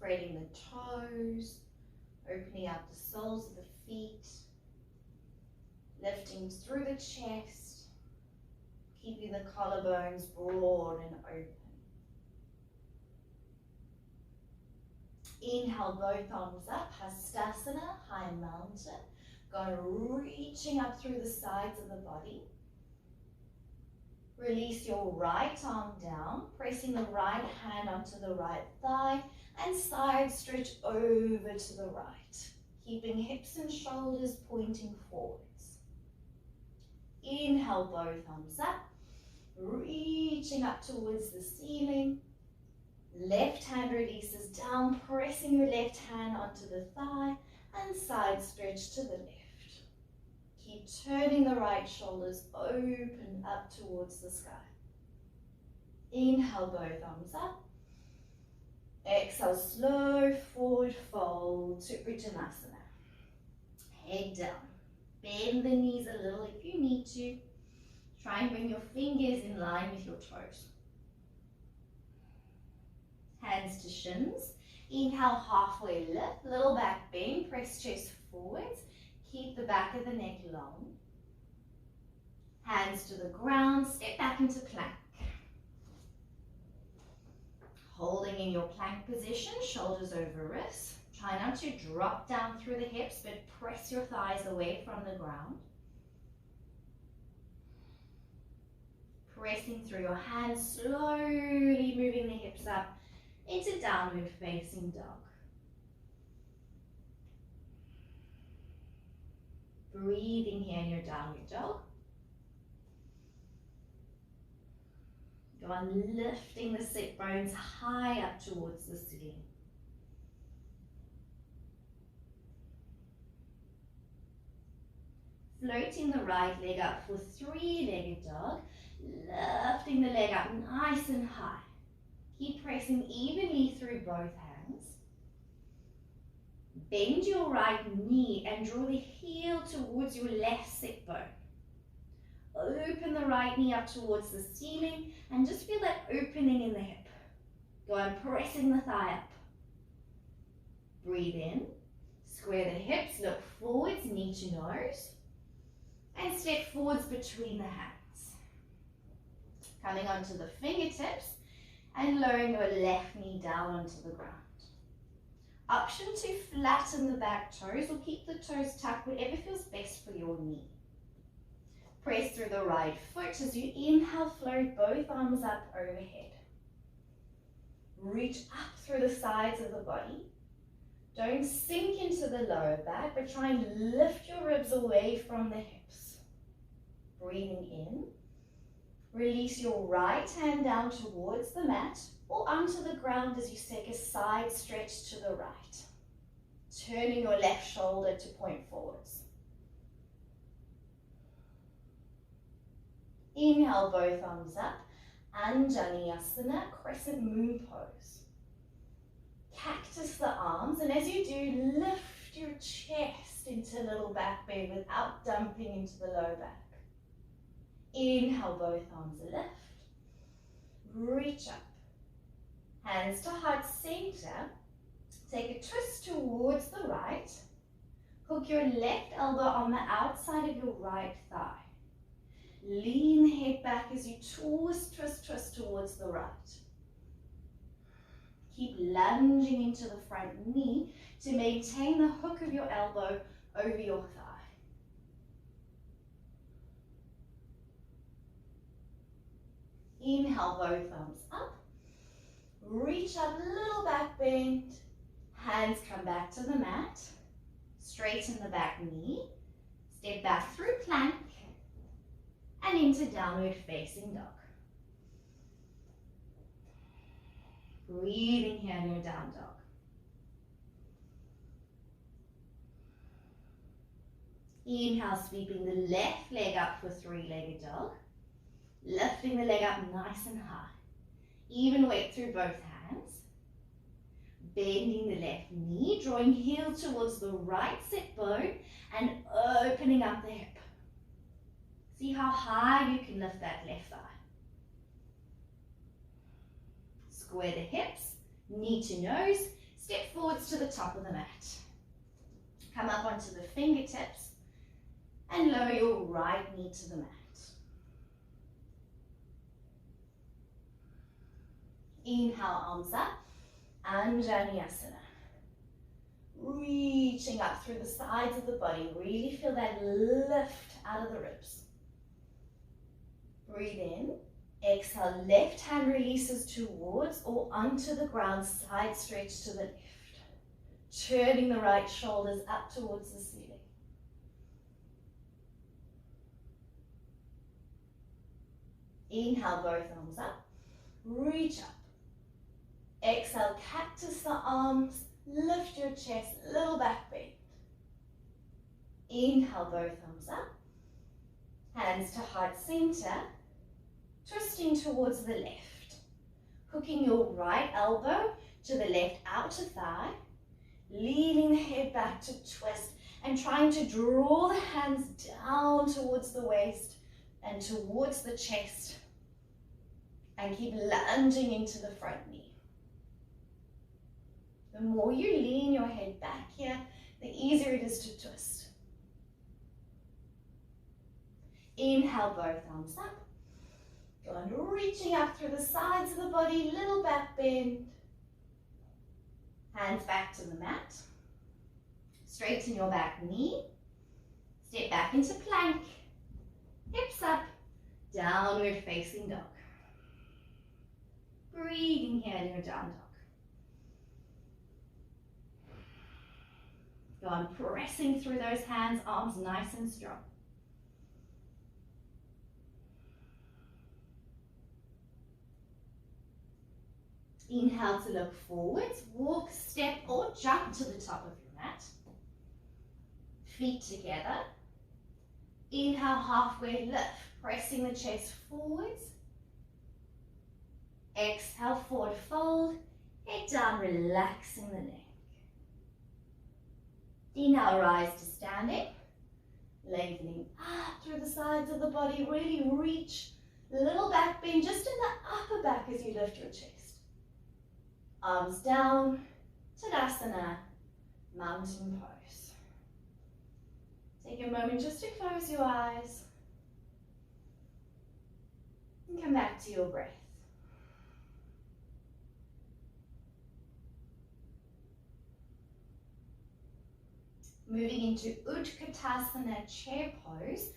spreading the toes, opening up the soles of the feet, lifting through the chest, keeping the collarbones broad and open. Inhale, both arms up, Hastasana, high mountain. Go reaching up through the sides of the body. Release your right arm down, pressing the right hand onto the right thigh and side stretch over to the right, keeping hips and shoulders pointing forwards. Inhale, both arms up, reaching up towards the ceiling. Left hand releases down, pressing your left hand onto the thigh and side stretch to the left. Keep turning the right shoulders open up towards the sky. Inhale, both arms up. Exhale, slow forward fold to Uttanasana. Head down. Bend the knees a little if you need to. Try and bring your fingers in line with your toes. Hands to shins. Inhale, halfway lift, little back bend, press chest forwards. Keep the back of the neck long. Hands to the ground, step back into plank. Holding in your plank position, shoulders over wrists. Try not to drop down through the hips, but press your thighs away from the ground. Pressing through your hands, slowly moving the hips up into downward facing dog. Breathing here in your downward dog. Go on lifting the sit bones high up towards the ceiling. Floating the right leg up for three-legged dog. Lifting the leg up nice and high. Keep pressing evenly through both hands. Bend your right knee and draw the heel towards your left sit bone. Open the right knee up towards the ceiling and just feel that opening in the hip. Go on pressing the thigh up. Breathe in, square the hips, look forwards, knee to nose, and step forwards between the hands. Coming onto the fingertips and lowering your left knee down onto the ground. Option to flatten the back toes or keep the toes tucked, whatever feels best for your knee. Press through the right foot as you inhale, float both arms up overhead. Reach up through the sides of the body. Don't sink into the lower back, but try and lift your ribs away from the hips. Breathing in. Release your right hand down towards the mat or onto the ground as you take a side stretch to the right. Turning your left shoulder to point forwards. Inhale, both arms up. Anjaneyasana, crescent moon pose. Cactus the arms, and as you do, lift your chest into a little back bend without dumping into the low back. Inhale, both arms lift. Reach up. Hands to heart center. Take a twist towards the right. Hook your left elbow on the outside of your right thigh. Lean the head back as you twist towards the right. Keep lunging into the front knee to maintain the hook of your elbow over your thigh. Inhale, both arms up. Reach up, little back bend. Hands come back to the mat. Straighten the back knee. Step back through plank and into downward facing dog. Breathing here in your down dog. Inhale, sweeping the left leg up for three-legged dog. Lifting the leg up nice and high. Even weight through both hands. Bending the left knee, drawing heel towards the right sit bone and opening up the hip. See how high you can lift that left thigh. Square the hips, knee to nose, Step forwards to the top of the mat. Come up onto the fingertips and lower your right knee to the mat. Inhale, arms up, Anjaneyasana. Reaching up through the sides of the body. Really feel that lift out of the ribs. Breathe in. Exhale, left hand releases towards or onto the ground, side stretch to the left. Turning the right shoulders up towards the ceiling. Inhale, both arms up. Reach up. Exhale, cactus the arms. Lift your chest, little back bend. Inhale, both arms up. Hands to heart center. Twisting towards the left. Hooking your right elbow to the left outer thigh. Leaning the head back to twist and trying to draw the hands down towards the waist and towards the chest. And keep lunging into the front knee. The more you lean your head back here, the easier it is to twist. Inhale, both arms up. Go on, reaching up through the sides of the body, little back bend. Hands back to the mat. Straighten your back knee. Step back into plank. Hips up, downward facing dog. Breathing here in your down dog. Go on, pressing through those hands, arms nice and strong. Inhale to look forwards, walk, step or jump to the top of your mat. Feet together. Inhale, halfway lift, pressing the chest forwards. Exhale, forward fold, head down, relaxing the neck. Inhale, rise to standing, lengthening up through the sides of the body, really reach, little back bend just in the upper back as you lift your chest. Arms down, Tadasana, mountain pose. Take a moment just to close your eyes and come back to your breath. Moving into Utkatasana chair pose,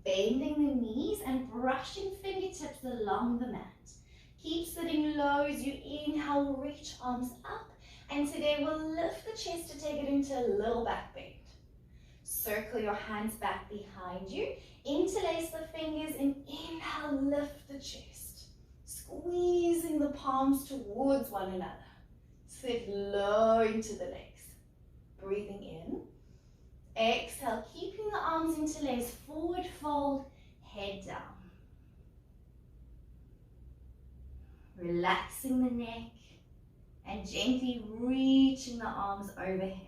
bending the knees and brushing fingertips along the mat. Keep sitting low as you inhale, reach arms up, and today we'll lift the chest to take it into a little back bend. Circle your hands back behind you, interlace the fingers and inhale, lift the chest. Squeezing the palms towards one another. Sit low into the legs. Breathing in. Exhale, keeping the arms interlaced, forward fold, head down. Relaxing the neck and gently reaching the arms overhead.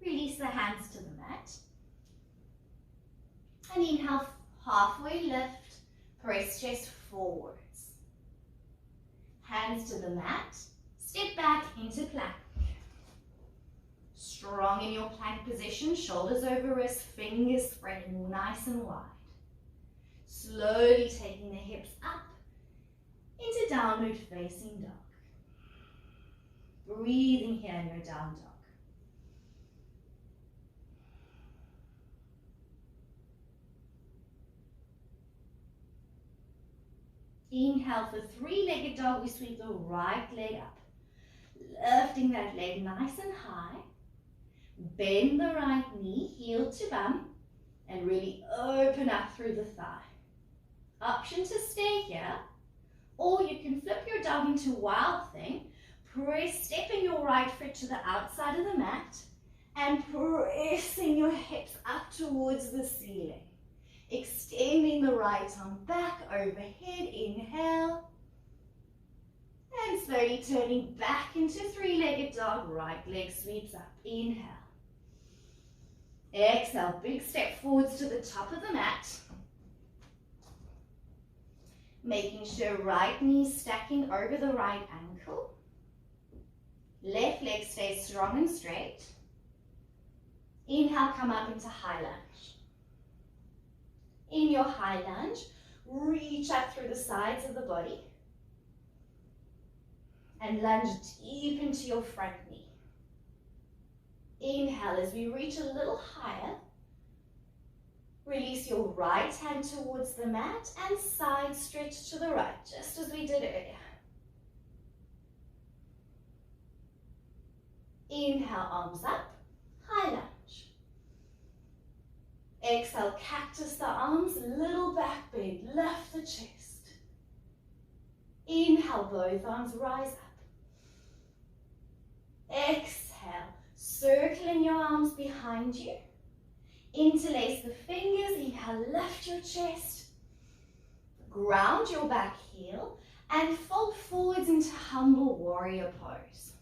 Release the hands to the mat. And inhale, halfway lift, press chest forwards. Hands to the mat, step back into plank. Strong in your plank position, shoulders over wrists, fingers spreading nice and wide. Slowly taking the hips up into downward facing dog. Breathing here in your down dog. Inhale for three-legged dog, we sweep the right leg up. Lifting that leg nice and high. Bend the right knee, heel to bum, and really open up through the thigh. Option to stay here, or you can flip your dog into wild thing, stepping your right foot to the outside of the mat, and pressing your hips up towards the ceiling. Extending the right arm back overhead, inhale. And slowly turning back into three-legged dog, right leg sweeps up, inhale. Exhale, big step forwards to the top of the mat. Making sure right knee stacking over the right ankle. Left leg stays strong and straight. Inhale, come up into high lunge. In your high lunge, reach up through the sides of the body and lunge deep into your front knee. Inhale as we reach a little higher. Release your right hand towards the mat and side stretch to the right, just as we did earlier. Inhale, arms up, high lunge. Exhale, cactus the arms, little back bend, lift the chest. Inhale, both arms rise up. Exhale, circling your arms behind you. Interlace the fingers, inhale, lift your chest. Ground your back heel and fold forwards into humble warrior pose.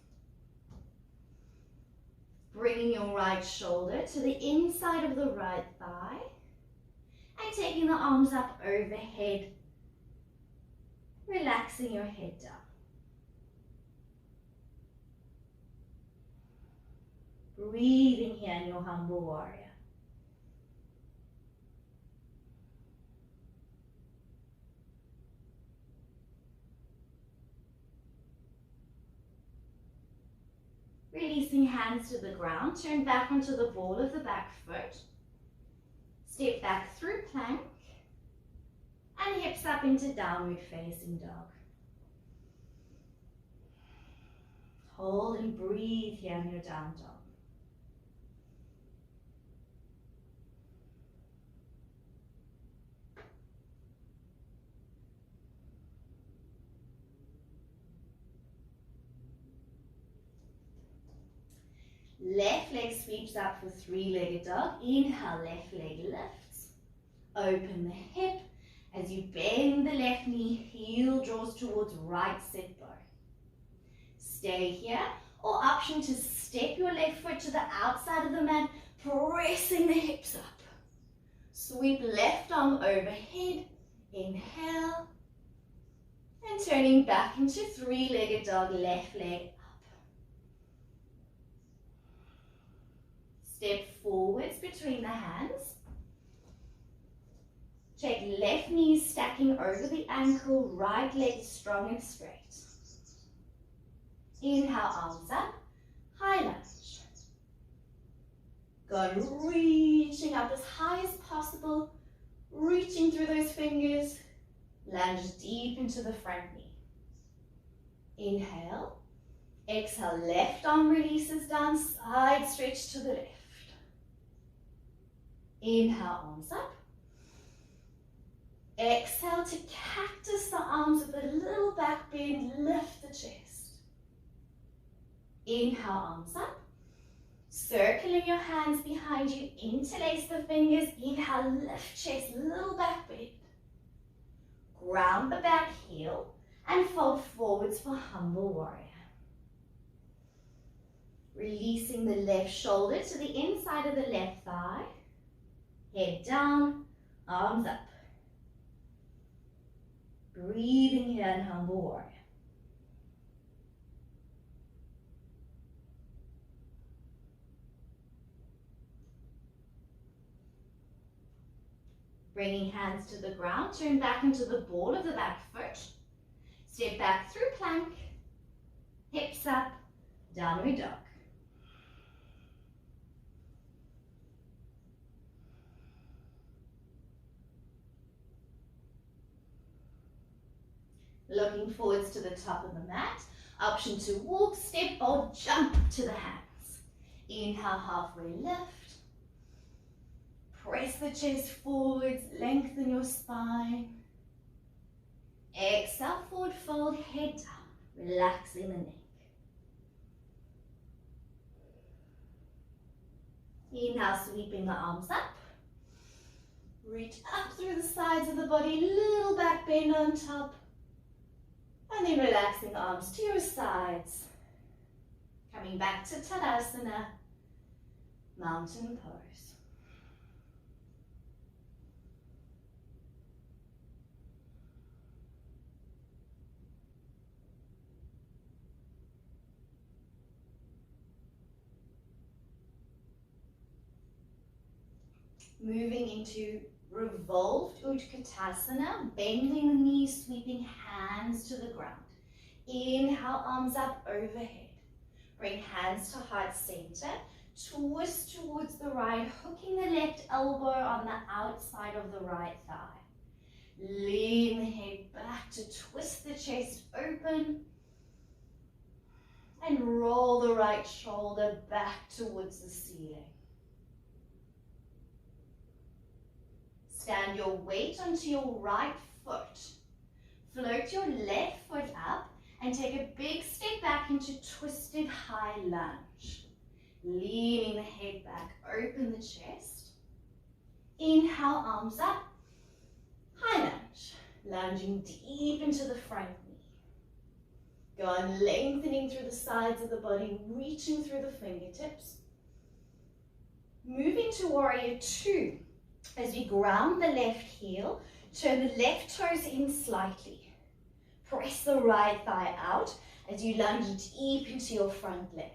Bringing your right shoulder to the inside of the right thigh and taking the arms up overhead, relaxing your head down. Breathing here in your humble warrior. Releasing hands to the ground, turn back onto the ball of the back foot. Step back through plank and hips up into downward facing dog. Hold and breathe here in your down dog. Left leg sweeps up for three-legged dog. Inhale, left leg lifts. Open the hip as you bend the left knee, heel draws towards right sit bone. Stay here, or option to step your left foot to the outside of the mat, pressing the hips up. Sweep left arm overhead. Inhale. And turning back into three-legged dog, left leg up. Step forwards between the hands. Take left knee stacking over the ankle, right leg strong and straight. Inhale, arms up, high lunge. Go reaching up as high as possible, reaching through those fingers, lunge deep into the front knee. Inhale, exhale, left arm releases down, side stretch to the left. Inhale, arms up. Exhale to cactus the arms with a little back bend, lift the chest. Inhale, arms up. Circling your hands behind you, interlace the fingers. Inhale, lift chest, little back bend. Ground the back heel and fold forwards for humble warrior. Releasing the left shoulder to the inside of the left thigh. Head down, arms up. Breathing here in humble warrior. Bringing hands to the ground, turn back into the ball of the back foot. Step back through plank, hips up, downward dog. Looking forwards to the top of the mat. Option to walk, step, or jump to the hands. Inhale, halfway lift. Press the chest forwards, lengthen your spine. Exhale, forward fold, head down, relaxing the neck. Inhale, sweeping the arms up. Reach up through the sides of the body, little back bend on top. And then relaxing the arms to your sides. Coming back to Tadasana, mountain pose. Moving into revolved Utkatasana, bending the knees, sweeping hands to the ground. Inhale, arms up overhead. Bring hands to heart center. Twist towards the right, hooking the left elbow on the outside of the right thigh. Lean the head back to twist the chest open. And roll the right shoulder back towards the ceiling. Stand your weight onto your right foot. Float your left foot up and take a big step back into twisted high lunge. Leaning the head back, open the chest. Inhale, arms up. High lunge. Lunging deep into the front knee. Go on lengthening through the sides of the body, reaching through the fingertips. Moving to warrior two. As we ground the left heel, turn the left toes in slightly. Press the right thigh out as you lunge deep into your front leg.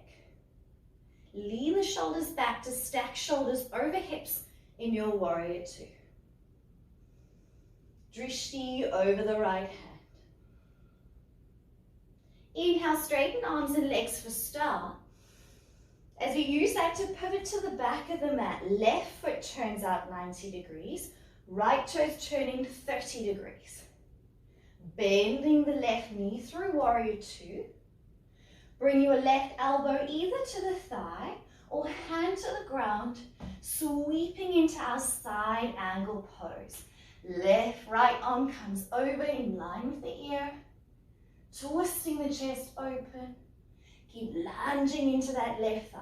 Lean the shoulders back to stack shoulders over hips in your warrior two. Drishti over the right hand. Inhale, straighten arms and legs for star. As we use that to pivot to the back of the mat, left foot turns out 90 degrees, right toes turning 30 degrees. Bending the left knee through warrior two. Bring your left elbow either to the thigh or hand to the ground, sweeping into our side angle pose. Right arm comes over in line with the ear, twisting the chest open. Keep lunging into that left thigh.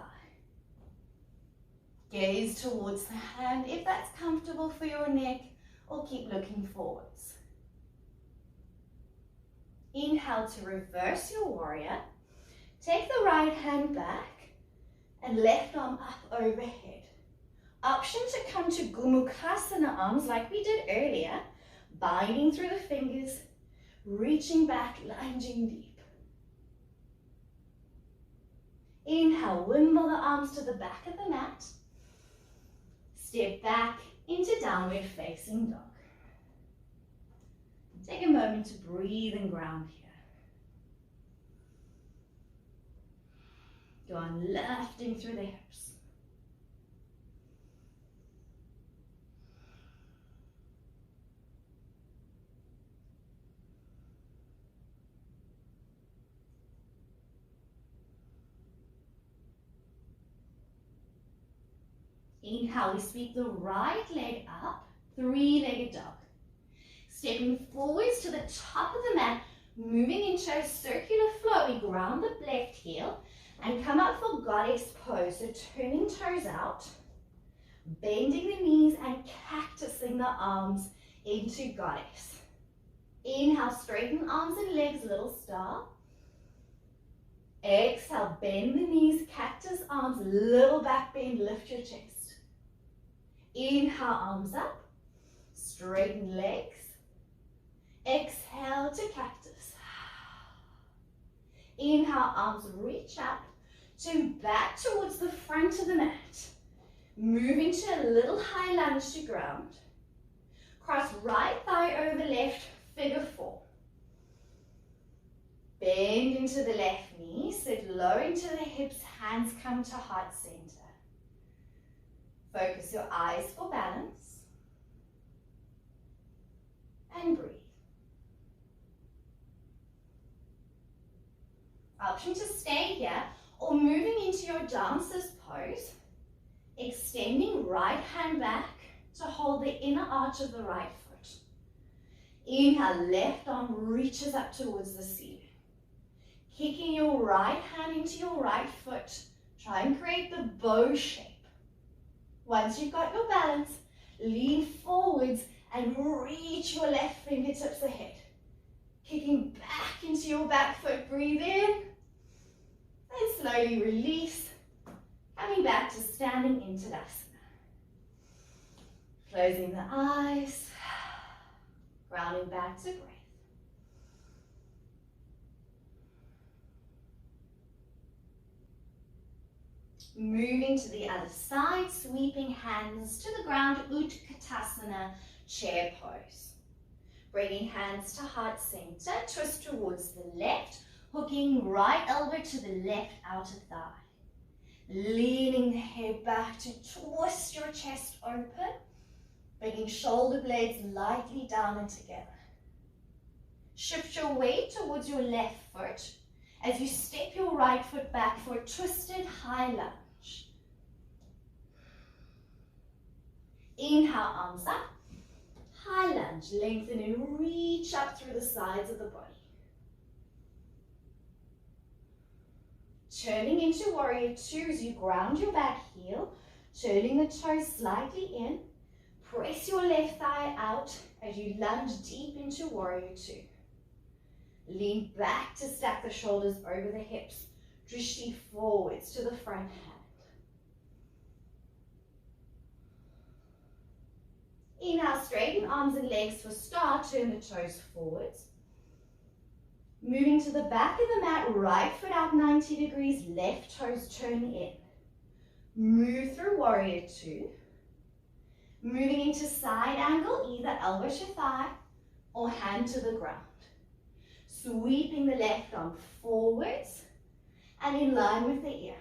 Gaze towards the hand if that's comfortable for your neck, or keep looking forwards. Inhale to reverse your warrior. Take the right hand back and left arm up overhead. Option to come to Gomukhasana arms like we did earlier, binding through the fingers, reaching back, lunging deep. Inhale, wimble the arms to the back of the mat. Step back into downward facing dog. Take a moment to breathe and ground here. Go on lifting through the hips. Inhale, we sweep the right leg up, three-legged dog. Stepping forwards to the top of the mat, moving into a circular flow. We ground the left heel and come up for goddess pose. So turning toes out, bending the knees and cactusing the arms into goddess. Inhale, straighten arms and legs, little star. Exhale, bend the knees, cactus arms, little back bend, lift your chest. Inhale, arms up, straighten legs. Exhale to cactus. Inhale, arms reach up to back towards the front of the mat. Move into a little high lunge to ground. Cross right thigh over left, figure four. Bend into the left knee, sit low into the hips, hands come to heart center. Focus your eyes for balance. And breathe. Option to stay here or moving into your dancer's pose, extending right hand back to hold the inner arch of the right foot. Inhale, left arm reaches up towards the ceiling. Kicking your right hand into your right foot, try and create the bow shape. Once you've got your balance, lean forwards and reach your left fingertips ahead. Kicking back into your back foot, breathe in, and slowly release, coming back to standing into Tadasana. Closing the eyes, grounding back to breath. Moving to the other side, sweeping hands to the ground, Utkatasana, chair pose. Bringing hands to heart center, twist towards the left, hooking right elbow to the left outer thigh. Leaning the head back to twist your chest open, bringing shoulder blades lightly down and together. Shift your weight towards your left foot as you step your right foot back for a twisted high lunge. Inhale, arms up. High lunge, lengthen and reach up through the sides of the body. Turning into warrior two as you ground your back heel, turning the toes slightly in. Press your left thigh out as you lunge deep into warrior two. Lean back to stack the shoulders over the hips. Drishti forwards to the front hand. Inhale, straighten arms and legs for start. Turn the toes forwards. Moving to the back of the mat, right foot out 90 degrees, left toes turn in. Move through warrior two. Moving into side angle, either elbow to thigh or hand to the ground. Sweeping the left arm forwards and in line with the ear.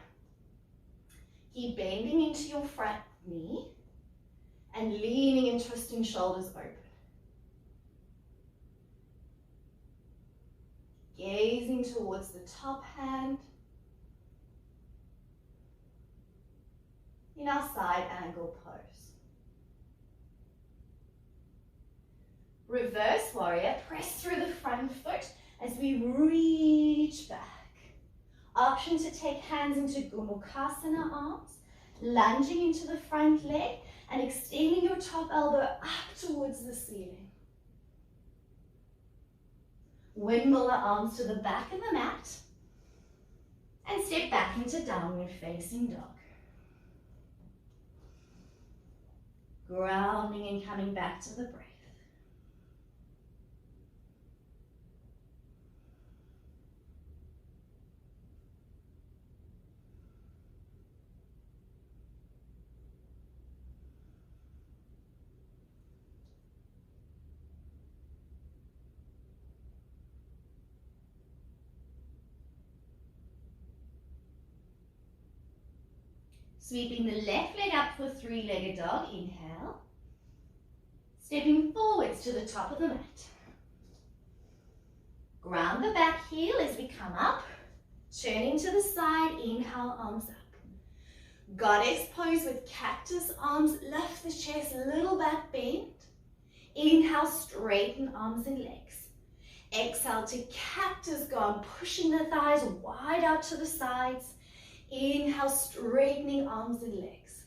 Keep bending into your front knee and leaning and twisting shoulders open. Gazing towards the top hand in our side angle pose. Reverse warrior, press through the front foot as we reach back. Option to take hands into Gomukhasana arms, lunging into the front leg and extending your top elbow up towards the ceiling. Windmill the arms to the back of the mat and step back into downward facing dog. Grounding and coming back to the breath. Sweeping the left leg up for three-legged dog, inhale. Stepping forwards to the top of the mat. Ground the back heel as we come up. Turning to the side, inhale, arms up. Goddess pose with cactus arms, lift the chest, little back bend. Inhale, straighten arms and legs. Exhale to cactus, go on, pushing the thighs wide out to the sides. Inhale, straightening arms and legs.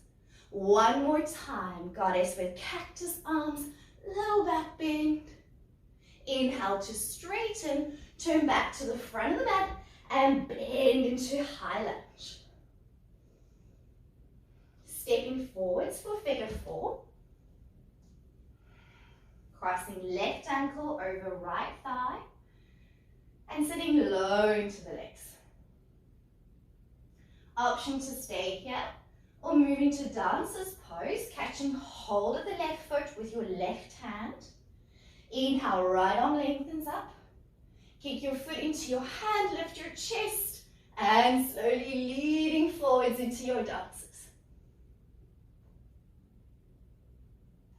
One more time, goddess with cactus arms, little back bend. Inhale to straighten, turn back to the front of the mat and bend into high lunge. Stepping forwards for figure four. Crossing left ankle over right thigh and sitting low into the legs. Option to stay here or move into dancer's pose, catching hold of the left foot with your left hand. Inhale, right arm lengthens up. Kick your foot into your hand, lift your chest, and slowly leading forwards into your dancers.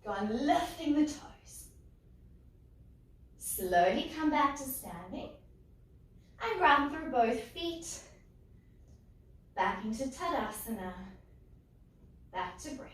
Go on, lifting the toes. Slowly come back to standing and ground through both feet. Back into Tadasana, back to breath.